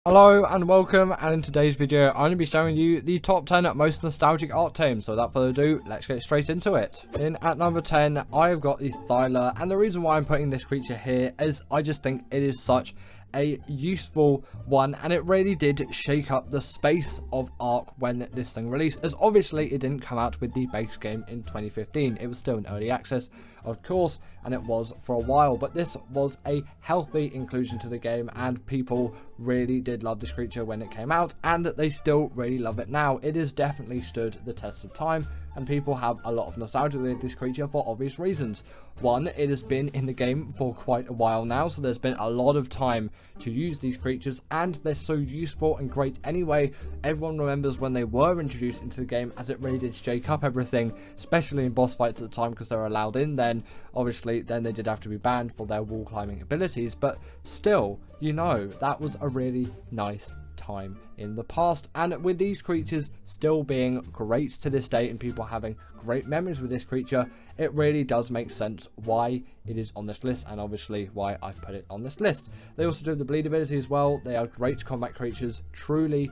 Hello and welcome, and in today's video I'm going to be showing you the top 10 most nostalgic art teams. So without further ado, let's get straight into it. In at number 10 I have got the Thyla, and the reason why I'm putting this creature here is I just think it is such a useful one, and it really did shake up the space of Ark when this thing released, as obviously it didn't come out with the base game in 2015. It was still in early access, of course, and it was for a while, but this was a healthy inclusion to the game, and people really did love this creature when it came out, and they still really love it now. It has definitely stood the test of time, and people have a lot of nostalgia with this creature for obvious reasons. One, it has been in the game for quite a while now, so there's been a lot of time to use these creatures, and they're so useful and great anyway. Everyone remembers when they were introduced into the game, as it really did shake up everything, especially in boss fights at the time, because they were allowed in then. Obviously then they did have to be banned for their wall climbing abilities, but still, you know, that was a really nice time in the past. And with these creatures still being great to this day and people having great memories with this creature, it really does make sense why it is on this list, and obviously why I've put it on this list. They also do the bleed ability as well. They are great combat creatures, truly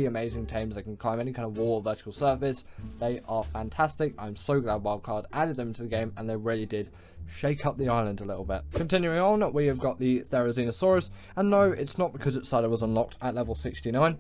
amazing tames. They can climb any kind of wall or vertical surface. They are fantastic. I'm so glad Wildcard added them into the game, and they really did shake up the island a little bit. Continuing on, we have got the Therizinosaurus, and no, it's not because its side was unlocked at level 69.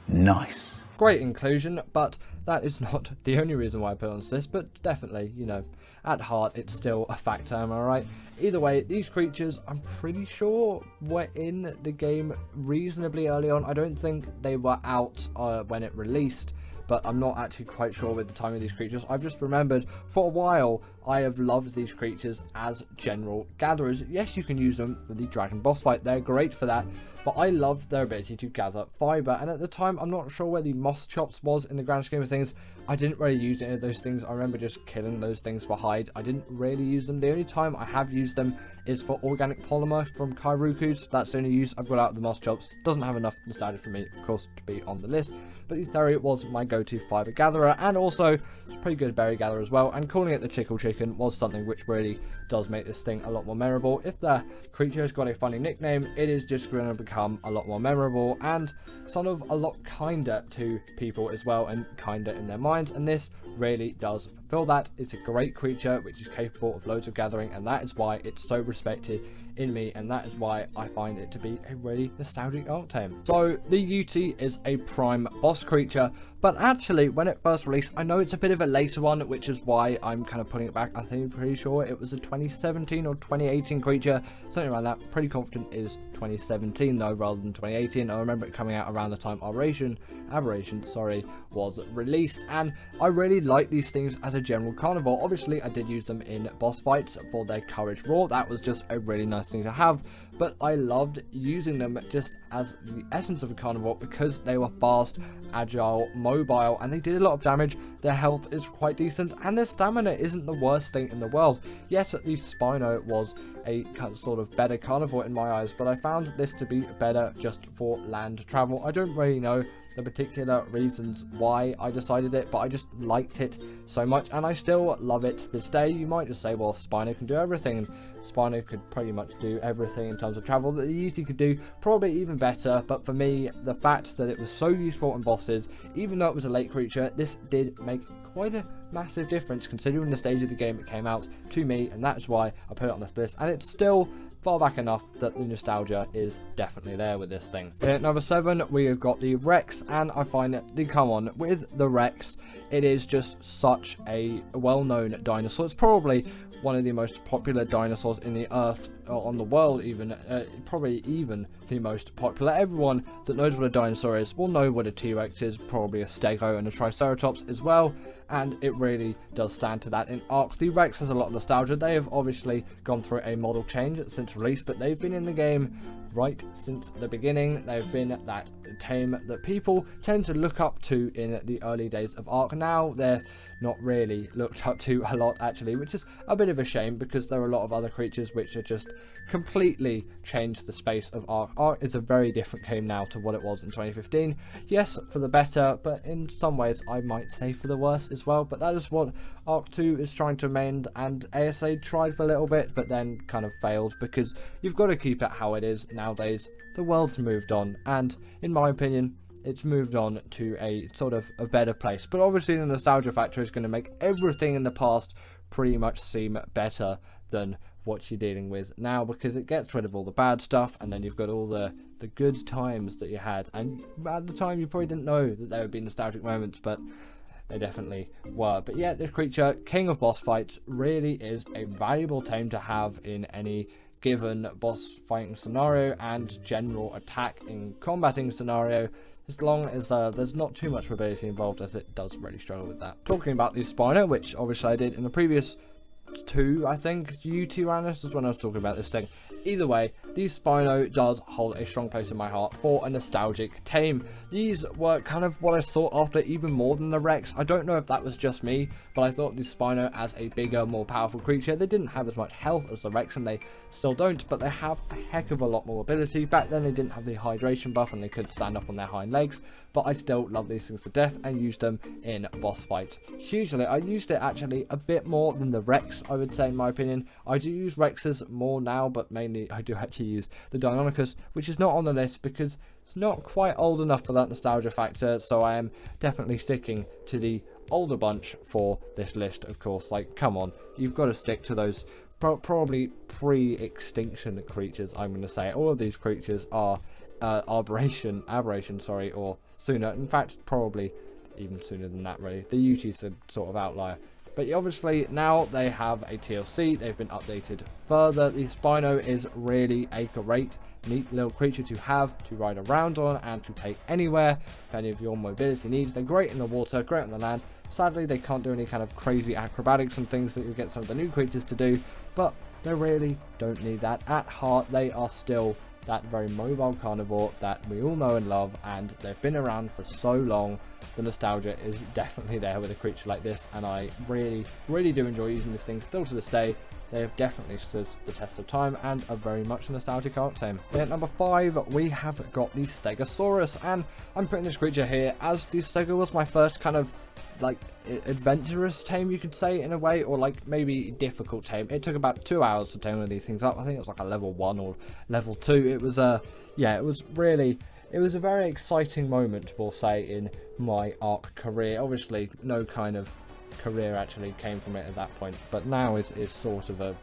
Nice. Great inclusion, but that is not the only reason why I put it on this list, but definitely, you know, at heart it's still a factor, am I right? Either way, these creatures, I'm pretty sure, were in the game reasonably early on. I don't think they were out when it released, but I'm not actually quite sure with the timing of these creatures. I've just remembered for a while I have loved these creatures as general gatherers. Yes, you can use them for the dragon boss fight, they're great for that, but I loved their ability to gather fiber, and at the time I'm not sure where the moss chops was in the grand scheme of things. I didn't really use any of those things. I remember just killing those things for hide. I didn't really use them. The only time I have used them is for organic polymer from Kairukus. That's the only use I've got out of the moss chops. Doesn't have enough nostalgia for me, of course, to be on the list, but the Theri was my go-to fiber gatherer, and also it's a pretty good berry gatherer as well, and calling it the Chickle Chicken was something which really does make this thing a lot more memorable. If the creature has got a funny nickname, it is just going to become a lot more memorable and sort of a lot kinder to people as well, and kinder in their minds, and this really does fulfill that. It's a great creature which is capable of loads of gathering, and that is why it's so respected in me, and that is why I find it to be a really nostalgic art tame. So the UT is a prime boss creature, but actually when it first released, I know it's a bit of a later one, which is why I'm kind of putting it back. I think I'm pretty sure it was a 2017 or 2018 creature, something around that. Pretty confident is 2017 though, rather than 2018. I remember it coming out around the time Aberration was released, and I really like these things as a general carnivore. Obviously I did use them in boss fights for their courage raw. That was just a really nice thing to have, but I loved using them just as the essence of a carnivore because they were fast, agile, mobile, and they did a lot of damage. Their health is quite decent, and their stamina isn't the worst thing in the world. Yes, at least Spino was a kind of sort of better carnivore in my eyes, but I found this to be better just for land travel. I don't really know the particular reasons why I decided it, but I just liked it so much, and I still love it to this day. You might just say, well, Spino can do everything, and Spino could pretty much do everything in terms of travel that the UT could do, probably even better. But for me, the fact that it was so useful in bosses, even though it was a late creature, this did make quite a massive difference considering the stage of the game it came out to me, and that is why I put it on this list, and it's still far back enough that the nostalgia is definitely there with this thing. At number 7 we have got the Rex, and I find that come on with the Rex, it is just such a well-known dinosaur. It's probably one of the most popular dinosaurs in the earth, or on the world even, probably even the most popular. Everyone that knows what a dinosaur is will know what a T-Rex is, probably a Stego and a Triceratops as well, and it really does stand to that in Ark. The Rex has a lot of nostalgia. They have obviously gone through a model change since release, but they've been in the game right since the beginning. They've been that tame that people tend to look up to in the early days of Ark. Now they're not really looked up to a lot actually, which is a bit of a shame because there are a lot of other creatures which are just completely changed the space of Ark. Ark is a very different game now to what it was in 2015. Yes, for the better, but in some ways I might say for the worse as well, but that is what Ark 2 is trying to amend, and ASA tried for a little bit but then kind of failed because you've got to keep it how it is now. nowadays the world's moved on, and in my opinion it's moved on to a sort of a better place. But obviously the nostalgia factor is going to make everything in the past pretty much seem better than what you're dealing with now, because it gets rid of all the bad stuff, and then you've got all the good times that you had. And at the time you probably didn't know that there would be nostalgic moments, but they definitely were. But yeah, this creature, king of boss fights, really is a valuable tame to have in any given boss fighting scenario and general attack in combating scenario, as long as there's not too much mobility involved, as it does really struggle with that. Talking about the Spino, which obviously I did in the previous two, I think, Uranus is when I was talking about this thing. Either way, the Spino does hold a strong place in my heart for a nostalgic tame. These were kind of what I sought after even more than the Rex. I don't know if that was just me, but I thought the Spino as a bigger, more powerful creature. They didn't have as much health as the Rex, and they still don't, but they have a heck of a lot more ability. Back then they didn't have the hydration buff and they could stand up on their hind legs, but I still love these things to death and use them in boss fights hugely. I used it actually a bit more than the Rex, I would say, in my opinion. I do use Rexes more now, but mainly I do actually use the Deinonychus, which is not on the list because it's not quite old enough for that nostalgia factor, so I am definitely sticking to the older bunch for this list, of course. Like, come on, you've got to stick to those probably pre-extinction creatures, I'm going to say. All of these creatures are aberration, or sooner. In fact, probably even sooner than that, really. The Uti's a sort of outlier. But obviously now they have a TLC, they've been updated further. The Spino is really a great, neat little creature to have, to ride around on, and to take anywhere for any of your mobility needs. They're great in the water, great on the land. Sadly, they can't do any kind of crazy acrobatics and things that you get some of the new creatures to do, but they really don't need that. At heart, they are still that very mobile carnivore that we all know and love, and they've been around for so long. The nostalgia is definitely there with a creature like this, and I really do enjoy using this thing still to this day. They have definitely stood the test of time and are very much a nostalgic Ark tame. At number 5, we have got the Stegosaurus, and I'm putting this creature here as the Stego was my first kind of like adventurous tame, you could say, in a way, or like maybe difficult tame. It took about 2 hours to tame one of these things up. I think it was like a level 1 or level 2. It was yeah, it was a very exciting moment, we'll say, in my Ark career. Obviously no kind of career actually came from it at that point, but now it's sort of a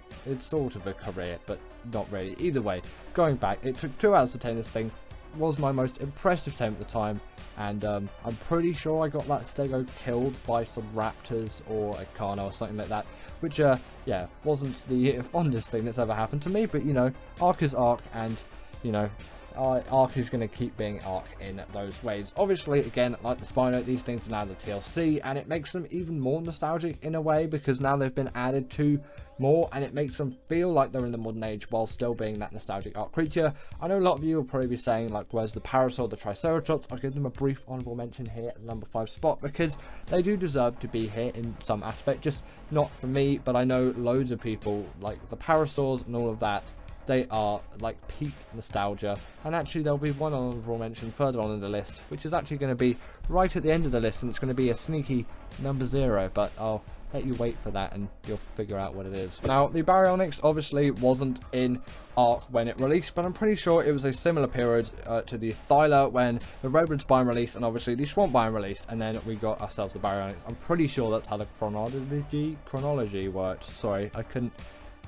career, but not really. Either way, going back, it took 2 hours to tame this thing. Was my most impressive tame at the time, and I'm pretty sure I got that Stego killed by some raptors or a Carno or something like that, which yeah, wasn't the fondest thing that's ever happened to me. But you know, Ark is Ark, and you know, Ark is going to keep being Ark in those ways. Obviously, again, like the Spino, these things are now the TLC, and it makes them even more nostalgic in a way, because now they've been added to more, and it makes them feel like they're in the modern age while still being that nostalgic Ark creature. I know a lot of you will probably be saying, like, where's the Parasaur, the Triceratops? I'll give them a brief honourable mention here at the number 5 spot, because they do deserve to be here in some aspect, just not for me, but I know loads of people, like the Parasaurs and all of that, they are like peak nostalgia. And actually there'll be one honourable mention further on in the list, which is actually going to be right at the end of the list, and it's going to be a sneaky number 0, but I'll let you wait for that and you'll figure out what it is. Now, the Baryonyx obviously wasn't in Ark when it released, but I'm pretty sure it was a similar period to the Thyla when the Redwood Spine released, and obviously the Swamp Biome released, and then we got ourselves the Baryonyx. I'm pretty sure that's how the chronology worked. Sorry, I couldn't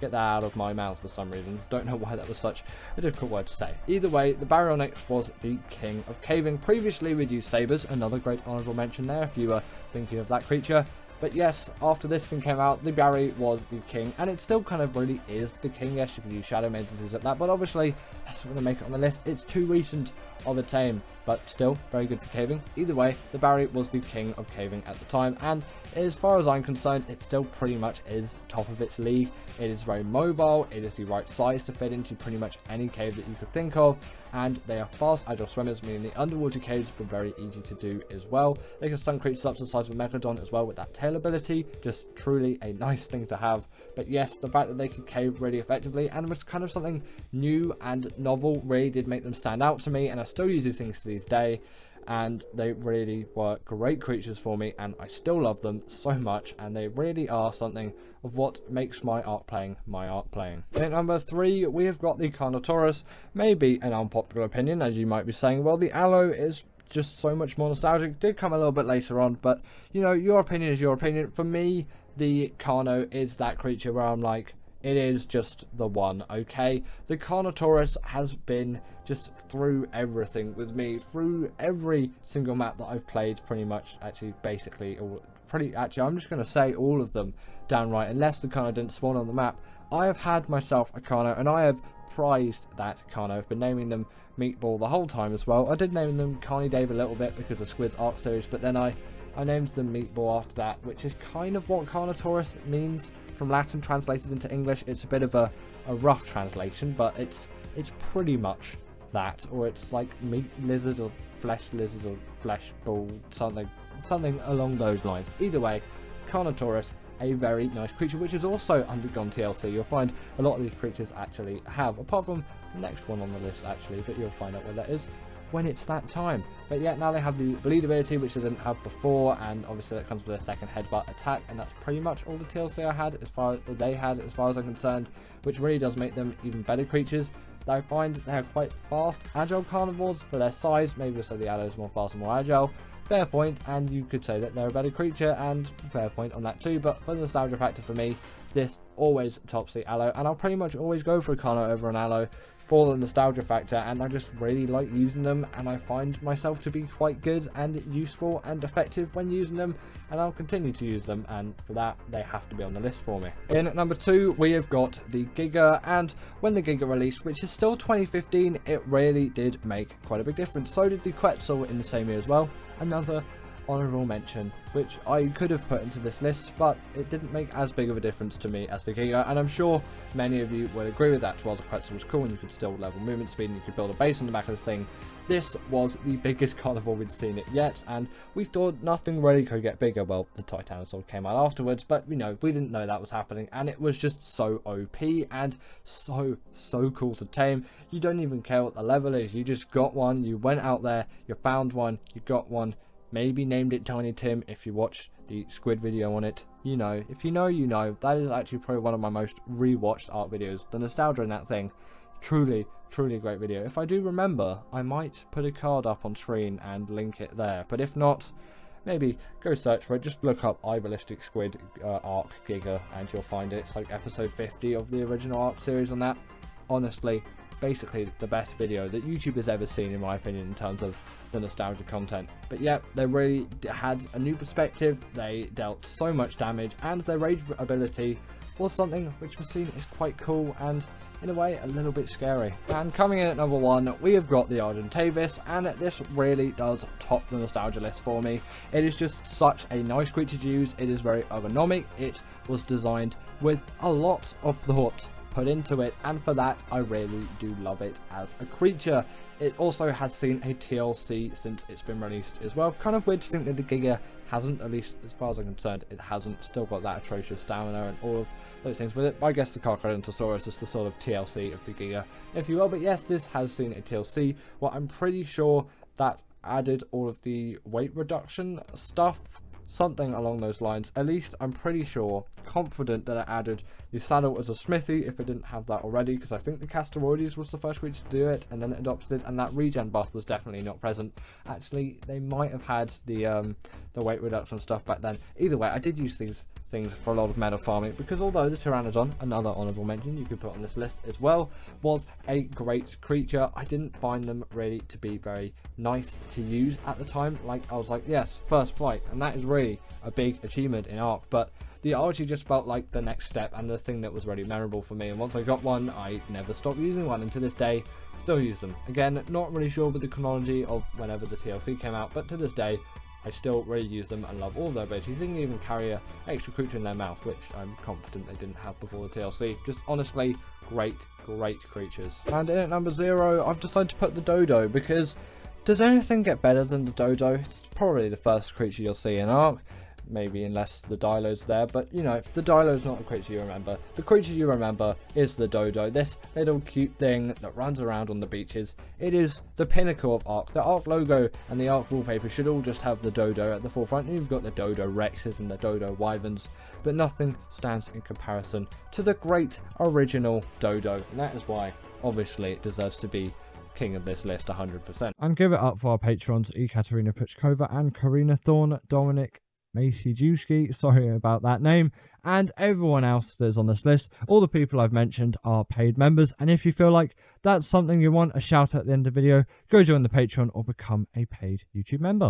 get that out of my mouth for some reason. Don't know why that was such a difficult word to say. Either way, the Baryonyx was the king of caving. Previously we'd used Sabers, another great honourable mention there if you were thinking of that creature. But yes, after this thing came out, the Barry was the king, and it still kind of really is the king. Yes, you can use Shadow Maidens and things like that, but obviously that's not going to make it on the list. It's too recent of a tame, but still very good for caving. Either way, the Barry was the king of caving at the time, and as far as I'm concerned, it still pretty much is top of its league. It is very mobile, it is the right size to fit into pretty much any cave that you could think of, and they are fast, agile swimmers, meaning the underwater caves were very easy to do as well. They can stun creatures up to the size of a Megalodon as well with that tail ability, just truly a nice thing to have. But yes, the fact that they could cave really effectively and was kind of something new and novel really did make them stand out to me, and I still use these things to this day. and they really were great creatures for me, and I still love them so much, and they really are something of what makes my Ark playing my Ark playing. In number 3, we have got the Carnotaurus. Maybe an unpopular opinion, as you might be saying, well, the Aloe is just so much more nostalgic. Did come a little bit later on, but you know, your opinion is your opinion. For me, the Carno is that creature where I'm like, it is just the one, okay? The Carnotaurus has been just through everything with me, through every single map that I've played, pretty much, actually, basically, I'm just going to say all of them downright, unless the Carno didn't spawn on the map. I have had myself a Carno, and I have prized that Carno. I've been naming them Meatball the whole time as well. I did name them Carny Dave a little bit because of Squid's Ark series, but then I named them Meatball after that, which is kind of what Carnotaurus means from Latin translated into English. It's a bit of a rough translation, but it's pretty much that, or it's like meat lizard or flesh ball, something along those lines. Either way, Carnotaurus, a very nice creature which has also undergone TLC. You'll find a lot of these creatures actually have, apart from the next one on the list actually, but you'll find out where that is when it's that time. But yeah, now they have the bleed ability, which they didn't have before, and obviously that comes with a second headbutt attack, and that's pretty much all the TLC I had as far as I'm concerned, which really does make them even better creatures. I find they are quite fast, agile carnivores for their size. Maybe we'll say the Aloe is more fast and more agile. Fair point, and you could say that they're a better creature, and fair point on that too, but for the nostalgia factor for me, this always tops the Aloe, and I'll pretty much always go for a Carno over an Aloe for the nostalgia factor, and I just really like using them, and I find myself to be quite good and useful and effective when using them, and I'll continue to use them, and for that they have to be on the list for me. In at number 2, we have got the Giga, and when the Giga released, which is still 2015, it really did make quite a big difference. So did the Quetzal in the same year as well. Another honourable mention, which I could have put into this list, but it didn't make as big of a difference to me as the Giga, and I'm sure many of you will agree with that. While the Quetzal was cool and you could still level movement speed and you could build a base on the back of the thing, this was the biggest carnivore we'd seen it yet, and we thought nothing really could get bigger. Well, the Titanosaur came out afterwards, but you know, we didn't know that was happening, and it was just so OP and so cool to tame. You don't even care what the level is, you just got one, you went out there, you found one, you got one, maybe named it Tiny Tim if you watched the Squid video on it. You know, if you know, you know. That is actually probably one of my most rewatched Ark videos. The nostalgia in that thing, truly a great video. If I do remember, I might put a card up on screen and link it there, but if not, maybe go search for it. Just look up iBallistic Squid Ark Giga and you'll find it. It's like episode 50 of the original Ark series on that. Honestly, basically the best video that YouTube has ever seen, in my opinion, in terms of the nostalgia content. But yeah, they really had a new perspective, they dealt so much damage, and their rage ability was something which was seen as quite cool and in a way a little bit scary. And coming in at number 1, we have got the Argentavis, and this really does top the nostalgia list for me. It is just such a nice creature to use. It is very ergonomic. It was designed with a lot of thought put into it, and for that I really do love it as a creature. It also has seen a TLC since it's been released as well. Kind of weird to think that the Giga hasn't, at least as far as I'm concerned, it hasn't still got that atrocious stamina and all of those things with it. But I guess the Carcharodontosaurus is the sort of TLC of the Giga, if you will. But yes, this has seen a TLC. Well, I'm pretty sure that added all of the weight reduction stuff, something along those lines. At least I'm pretty sure, confident that it added the saddle as a smithy if it didn't have that already, because I think the Castoroides was the first creature to do it, and then it adopted it, and that regen buff was definitely not present. Actually, they might have had the weight reduction stuff back then. Either way, I did use these things for a lot of meta farming, because although the Pteranodon, another honourable mention you could put on this list as well, was a great creature, I didn't find them really to be very nice to use at the time. Like, I was like, yes, first flight, and that is really a big achievement in Ark, but the Archie just felt like the next step and the thing that was really memorable for me, and once I got one, I never stopped using one, and to this day, still use them. Again, not really sure with the chronology of whenever the TLC came out, but to this day, I still really use them and love all their abilities. They can even carry an extra creature in their mouth, which I'm confident they didn't have before the TLC. Just honestly, great creatures. And in at number 0, I've decided to put the Dodo, because does anything get better than the Dodo? It's probably the first creature you'll see in Ark. maybe unless the Dilo's there, but you know, the Dilo's not the creature you remember. The creature you remember is the dodo, this little cute thing that runs around on the beaches. It is the pinnacle of Ark. The Ark logo and the Ark wallpaper should all just have the dodo at the forefront. You've got the dodo rexes and the dodo wyverns, but nothing stands in comparison to the great original dodo, and that is why obviously it deserves to be king of this list 100%. And give it up for our patrons Ekaterina Puchkova and Karina Thorne, Dominic Maciejewski, sorry about that name, and everyone else that's on this list. All the people I've mentioned are paid members, and if you feel like that's something you want a shout out at the end of the video, go join the Patreon or become a paid YouTube member.